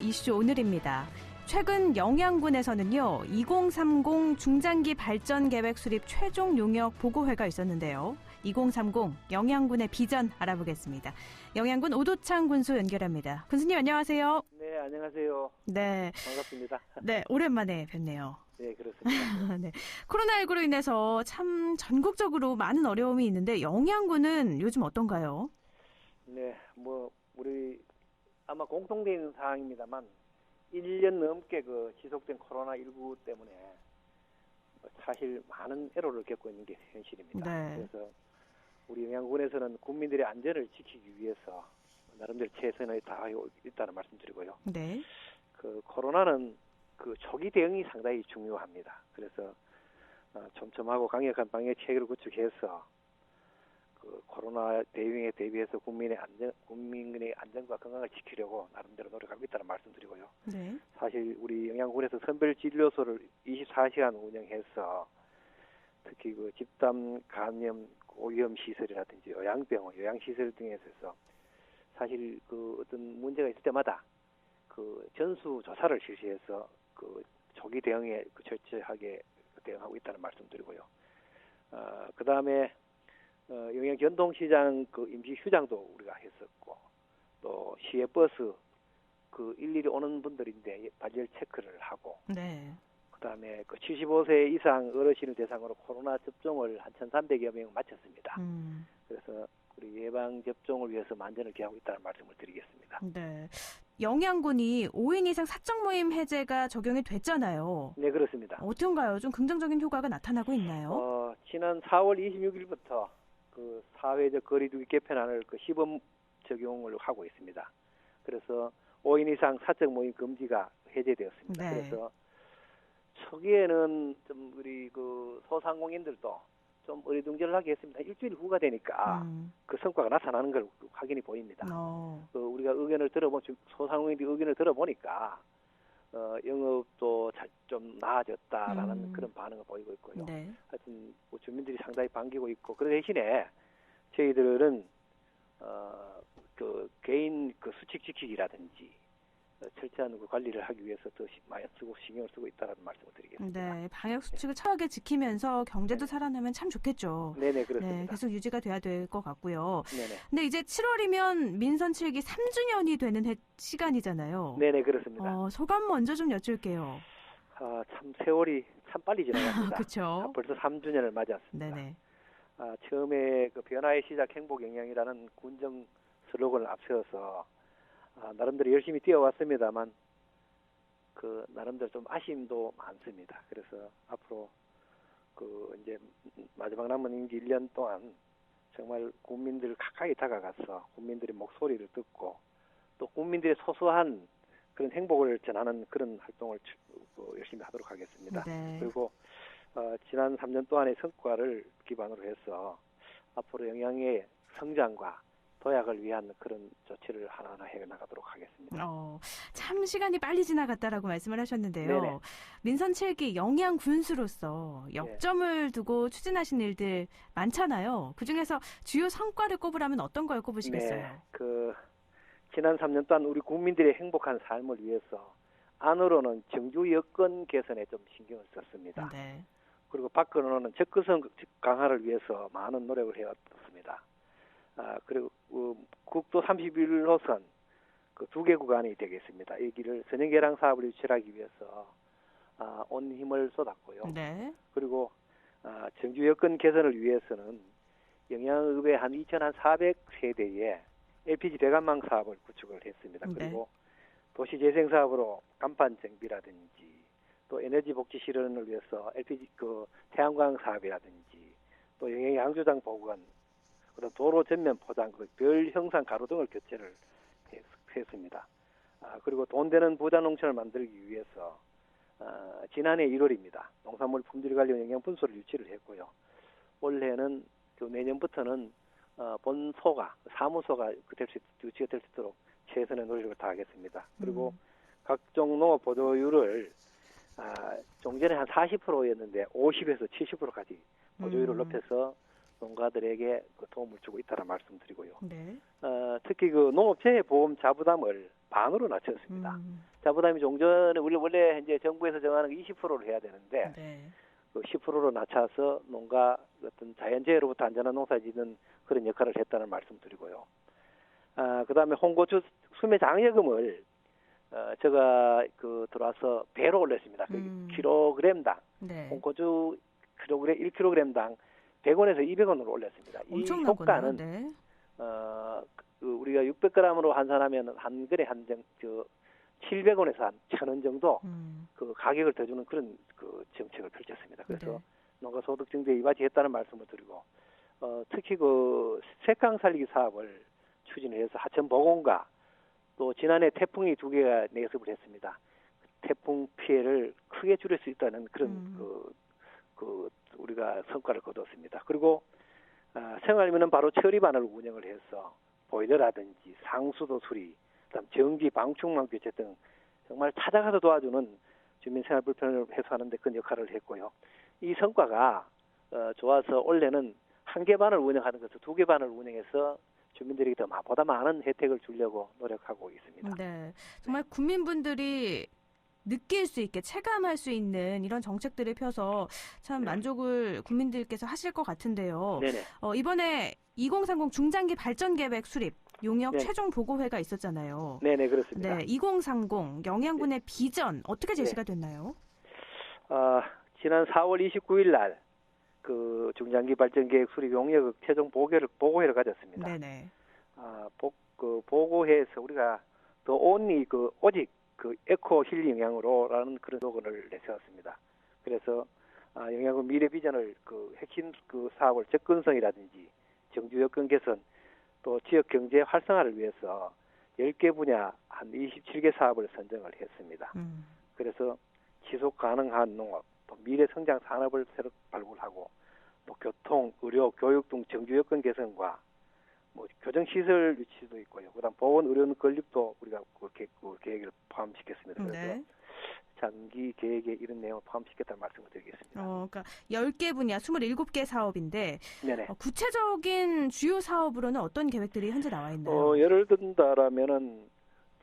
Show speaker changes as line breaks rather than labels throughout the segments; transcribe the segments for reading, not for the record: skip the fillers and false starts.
이슈 오늘입니다. 최근 영양군에서는요, 2030 중장기 발전 계획 수립 최종 용역 보고회가 있었는데요. 2030 영양군의 비전 알아보겠습니다. 영양군 오도창 군수 연결합니다. 군수님 안녕하세요.
네, 안녕하세요.
네,
반갑습니다.
네, 오랜만에 뵙네요.
네, 그렇습니다.
네, 코로나19로 인해서 참 전국적으로 많은 어려움이 있는데 영양군은 요즘 어떤가요?
네, 우리 아마 공통된 사항입니다만 1년 넘게 지속된 코로나19 때문에 사실 많은 애로를 겪고 있는 게 현실입니다.
네.
그래서 우리 영양군에서는 국민들의 안전을 지키기 위해서 나름대로 최선을 다하고 있다는 말씀드리고요.
네.
코로나는 초기 대응이 상당히 중요합니다. 그래서 촘촘하고 강력한 방역 체계를 구축해서 코로나 대응에 대비해서 국민의 안전과 건강을 지키려고 나름대로 노력하고 있다는 말씀드리고요.
네.
사실 우리 영양군에서 선별 진료소를 24시간 운영해서 특히 집단 감염 고위험 시설이라든지 요양병원, 요양시설 등에서 사실 어떤 문제가 있을 때마다 전수 조사를 실시해서 초기 대응에 철저하게 대응하고 있다는 말씀드리고요. 그 다음에 영양전통시장 임시 휴장도 우리가 했었고, 또 시외버스 일일이 오는 분들인데 발열 체크를 하고,
네.
그다음에 75세 이상 어르신을 대상으로 코로나 접종을 한 1,300여 명 마쳤습니다. 그래서 우리 예방 접종을 위해서 만전을 기하고 있다는 말씀을 드리겠습니다.
네. 영양군이 5인 이상 사적 모임 해제가 적용이 됐잖아요.
네, 그렇습니다.
어떤가요? 좀 긍정적인 효과가 나타나고 있나요?
지난 4월 26일부터 사회적 거리두기 개편안을 시범 적용을 하고 있습니다. 그래서 5인 이상 사적 모임 금지가 해제되었습니다.
네.
그래서 초기에는 좀 우리 소상공인들도 좀 어리둥절하게 했습니다. 일주일 후가 되니까 성과가 나타나는 걸 확인이 보입니다. 우리가 소상공인들의 의견을 들어보니까 영업도 좀 나아졌다라는 그런 반응을 보이고 있고요.
네.
하여튼 주민들이 상당히 반기고 있고, 그 대신에 저희들은 개인 수칙 지키기라든지 철저한 관리를 하기 위해서 더 많이 신경을 쓰고 있다는 말씀을 드리겠습니다.
네, 방역 수칙을 철저하게 지키면서 경제도 살아나면 참 좋겠죠.
네네, 그렇습니다.
네, 계속 유지가 돼야 될 것 같고요.
네네.
근데 이제 7월이면 민선 7기 3주년이 되는 시간이잖아요.
네네, 그렇습니다.
소감 먼저 좀 여쭐게요.
참 세월이 참 빨리 지나갑니다.
그렇죠.
벌써 3주년을 맞이했습니다.
네네.
처음에 변화의 시작 행복 영양이라는 군정 슬로건을 앞세워서 나름대로 열심히 뛰어왔습니다만 나름대로 좀 아쉬움도 많습니다. 그래서 앞으로 이제 마지막 남은 임기 1년 동안 정말 국민들 가까이 다가가서 국민들의 목소리를 듣고 또 국민들의 소소한 그런 행복을 전하는 그런 활동을 열심히 하도록 하겠습니다.
네.
그리고 지난 3년 동안의 성과를 기반으로 해서 앞으로 영양의 성장과 도약을 위한 그런 조치를 하나하나 해나가도록 하겠습니다.
참 시간이 빨리 지나갔다라고 말씀을 하셨는데요.
네네.
민선 7기 영양 군수로서 역점을 두고 추진하신 일들 많잖아요. 그중에서 주요 성과를 꼽으라면 어떤 걸 꼽으시겠어요?
네. 지난 3년 동안 우리 국민들의 행복한 삶을 위해서 안으로는 정주 여건 개선에 좀 신경을 썼습니다.
네.
그리고 밖으로는 접근성 강화를 위해서 많은 노력을 해왔습니다. 그리고 국도 31호선 2개 구간이 되겠습니다. 여기를 선형계량 사업을 유치하기 위해서 온 힘을 쏟았고요.
네.
그리고 정주 여건 개선을 위해서는 영양읍의 한 2,400세대의 LPG 배관망 사업을 구축을 했습니다.
네.
그리고 도시재생 사업으로 간판 정비라든지 또 에너지 복지 실현을 위해서 LPG 태양광 사업이라든지 또 영양 양조장 보건, 그다음 도로 전면 포장, 별 형상 가로등을 교체를 했습니다. 그리고 돈 되는 부자 농촌을 만들기 위해서 지난해 1월입니다. 농산물 품질 관련 영양 분소를 유치를 했고요. 올해는 내년부터는 본소가 사무소가 유치가 될 수 있도록 최선의 노력을 다하겠습니다. 그리고 각종 농업 보조율을 종전에 한 40%였는데 50에서 70%까지 보조율을 높여서 농가들에게 도움을 주고 있다는 말씀드리고요.
네.
특히 농업재해 보험 자부담을 반으로 낮췄습니다. 자부담이 종전에 원래 이제 정부에서 정하는 20%를 해야 되는데
네.
그 10%로 낮춰서 농가 어떤 자연재해로부터 안전한 농사짓는 그런 역할을 했다는 말씀드리고요. 그다음에 홍고추 수매 장려금을 제가 들어와서 배로 올렸습니다. 킬로그램당
네.
홍고추 1kg당 100원에서 200원으로 올렸습니다. 이
엄청나구나.
효과는
네.
우리가 600g으로 환산하면 한 근에 700원에서 한 1,000원 정도 그 가격을 더 주는 그런 그 정책을 펼쳤습니다. 그래서
네.
농가 소득 증대에 이바지했다는 말씀을 드리고 특히 그 색강 살리기 사업을 추진해서 하천 보건과 또 지난해 태풍이 2개가 내습을 했습니다. 태풍 피해를 크게 줄일 수 있다는 그런 우리가 성과를 거뒀습니다. 그리고 생활면은 바로 처리반을 운영을 해서 보일러라든지 상수도 수리, 그다음 전기 방충망 교체 등 정말 찾아가서 도와주는 주민 생활 불편을 해소하는 데 큰 역할을 했고요. 이 성과가 좋아서 올해는 1개 반을 운영하는 것을 2개 반을 운영해서 주민들에게 보다 많은 혜택을 주려고 노력하고 있습니다.
네, 정말 국민분들이 느낄 수 있게 체감할 수 있는 이런 정책들을 펴서 참 만족을 국민들께서 하실 것 같은데요.
네네.
이번에 2030 중장기 발전 계획 수립 용역
네네.
최종 보고회가 있었잖아요.
네네, 그렇습니다.
네, 2030 영양군의 비전 어떻게 제시가 됐나요?
지난 4월 29일 날 그 중장기 발전 계획 수립 용역 최종 보고회를 가졌습니다.
네네.
그 보고회에서 우리가 더 온리 오직 에코 힐링 영양으로라는 그런 로고를 내세웠습니다. 그래서 영양군 미래 비전을 핵심 사업을 접근성이라든지 정주 여건 개선 또 지역 경제 활성화를 위해서 10개 분야 한 27개 사업을 선정을 했습니다. 그래서 지속 가능한 농업, 또 미래 성장 산업을 새로 발굴하고 또 교통, 의료, 교육 등 정주 여건 개선과 교정 시설 유치도 있고요. 그다음 보건 의료원 건립도 우리가 그 계획을 포함시켰습니다. 그래서
네.
장기 계획에 이런 내용을 포함시켰다는 말씀을 드리겠습니다.
그러니까 10개 분야 27개 사업인데
네네.
구체적인 주요 사업으로는 어떤 계획들이 현재 나와 있나요?
예를 든다라면은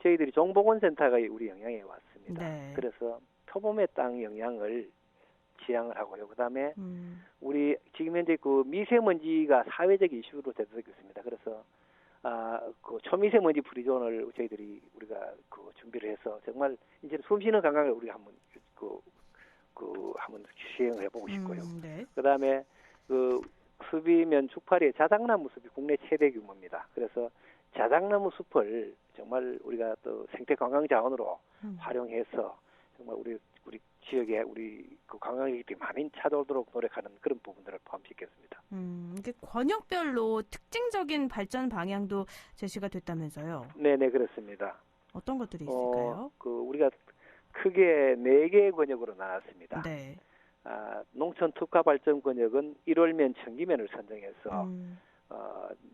저희들이 종보건센터가 우리 영양에 왔습니다.
네.
그래서 토범의 땅 영양을 지향을 하고요. 그다음에 우리 지금 현재 그 미세먼지가 사회적 이슈로 되고 있습니다. 그래서 그 초미세먼지 프리존을 우리가 준비를 해서 정말 이제 숨쉬는 관광을 우리가 한번 한번 시행을 해보고 싶고요.
네.
그다음에 숲이면 죽파리의 자작나무 숲이 국내 최대 규모입니다. 그래서 자작나무 숲을 정말 우리가 또 생태 관광 자원으로 활용해서 정말 우리 지역에 우리 관광객들이 많이 찾아오도록 노력하는 그런 부분들을 포함시켰습니다.
이게 권역별로 특징적인 발전 방향도 제시가 됐다면서요?
네네, 그렇습니다.
어떤 것들이 있을까요?
우리가 크게 4개의 권역으로 나눴습니다.
네.
농촌 특화 발전 권역은 1월면 청기면을 선정해서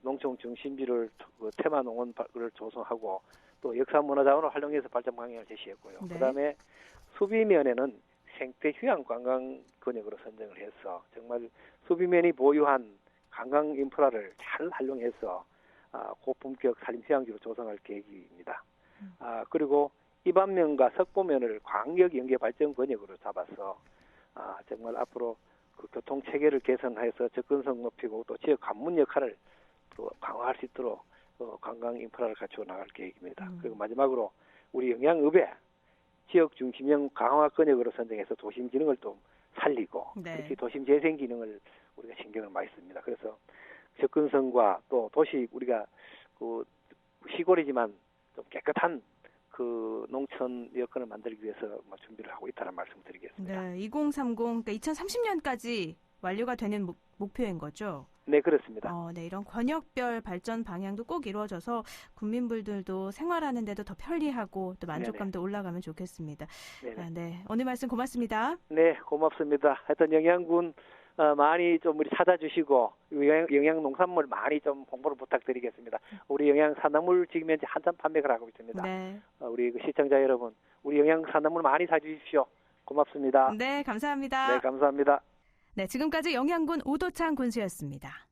농촌 중심지를 테마 농원을 조성하고 또 역사문화자원을 활용해서 발전 방향을 제시했고요.
네.
그다음에 수비면에는 생태 휴양 관광 권역으로 선정을 해서 정말 수비면이 보유한 관광 인프라를 잘 활용해서 고품격 산림 휴양지로 조성할 계획입니다. 그리고 이반면과 석보면을 광역 연계 발전 권역으로 잡아서 정말 앞으로 그 교통 체계를 개선해서 접근성 높이고 또 지역 관문 역할을 또 강화할 수 있도록 관광 인프라를 갖추어 나갈 계획입니다. 그리고 마지막으로 우리 영양읍에 지역 중심형 강화 권역으로 선정해서 도심 기능을 또 살리고
네.
특히 도심 재생 기능을 우리가 신경을 많이 씁니다. 그래서 접근성과 또 도시 우리가 시골이지만 좀 깨끗한 농촌 여건을 만들기 위해서 준비를 하고 있다는 말씀드리겠습니다.
네, 2030 그러니까 2030년까지 완료가 되는 목표인 거죠?
네, 그렇습니다.
네, 이런 권역별 발전 방향도 꼭 이루어져서 국민분들도 생활하는 데도 더 편리하고 또 만족감도
네네.
올라가면 좋겠습니다.
네네.
네, 오늘 말씀 고맙습니다.
네, 고맙습니다. 하여튼 영양군 많이 좀 우리 찾아주시고 영양 농산물 많이 좀 홍보를 부탁드리겠습니다. 우리 영양 산나물 지금 현재 한참 판매를 하고 있습니다.
네.
우리 시청자 여러분, 우리 영양 산나물 많이 사주십시오. 고맙습니다.
네, 감사합니다.
네, 감사합니다.
네, 지금까지 영양군 오도창 군수였습니다.